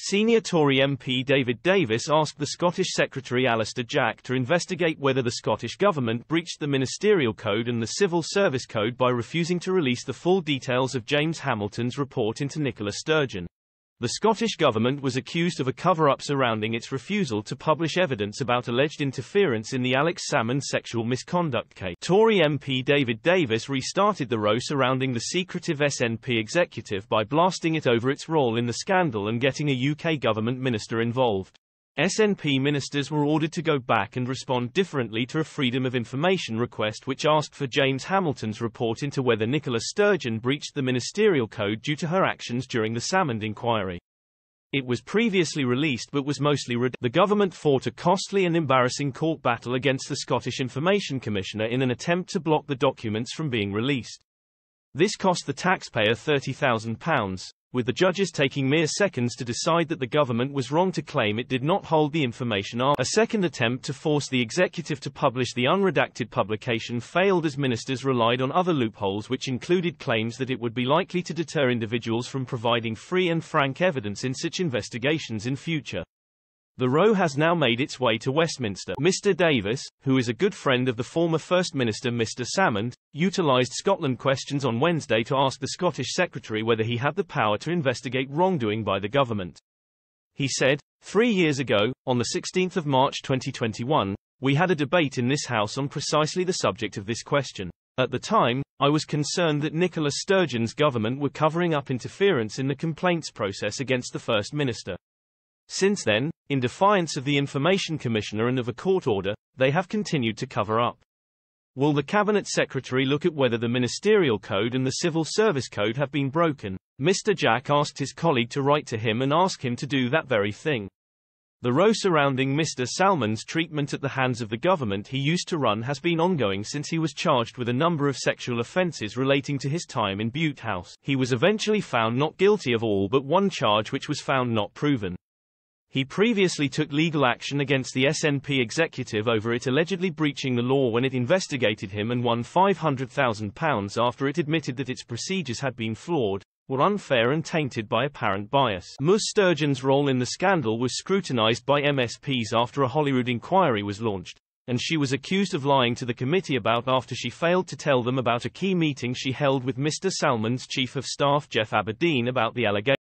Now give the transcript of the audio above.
Senior Tory MP David Davis asked the Scottish Secretary Alister Jack to investigate whether the Scottish Government breached the Ministerial Code and the Civil Service Code by refusing to release the full details of James Hamilton's report into Nicola Sturgeon. The Scottish Government was accused of a cover-up surrounding its refusal to publish evidence about alleged interference in the Alex Salmond sexual misconduct case. Tory MP David Davis restarted the row surrounding the secretive SNP executive by blasting it over its role in the scandal and getting a UK government minister involved. SNP ministers were ordered to go back and respond differently to a Freedom of Information request which asked for James Hamilton's report into whether Nicola Sturgeon breached the Ministerial Code due to her actions during the Salmond inquiry. It was previously released but was mostly redacted. The government fought a costly and embarrassing court battle against the Scottish Information Commissioner in an attempt to block the documents from being released. This cost the taxpayer £30,000. With the judges taking mere seconds to decide that the government was wrong to claim it did not hold the information. A second attempt to force the executive to publish the unredacted publication failed as ministers relied on other loopholes which included claims that it would be likely to deter individuals from providing free and frank evidence in such investigations in future. The row has now made its way to Westminster. Mr Davis, who is a good friend of the former First Minister Mr Salmond, utilised Scotland Questions on Wednesday to ask the Scottish Secretary whether he had the power to investigate wrongdoing by the government. He said, 3 years ago, on the 16th of March 2021, we had a debate in this House on precisely the subject of this question. At the time, I was concerned that Nicola Sturgeon's government were covering up interference in the complaints process against the First Minister. Since then, in defiance of the Information Commissioner and of a court order, they have continued to cover up. Will the Cabinet Secretary look at whether the Ministerial Code and the Civil Service Code have been broken? Mr Jack asked his colleague to write to him and ask him to do that very thing. The row surrounding Mr Salmond's treatment at the hands of the government he used to run has been ongoing since he was charged with a number of sexual offences relating to his time in Bute House. He was eventually found not guilty of all but one charge which was found not proven. He previously took legal action against the SNP executive over it allegedly breaching the law when it investigated him and won £500,000 after it admitted that its procedures had been flawed, were unfair and tainted by apparent bias. Ms Sturgeon's role in the scandal was scrutinised by MSPs after a Holyrood inquiry was launched, and she was accused of lying to the committee about after she failed to tell them about a key meeting she held with Mr Salmond's Chief of Staff Jeff Aberdeen about the allegation.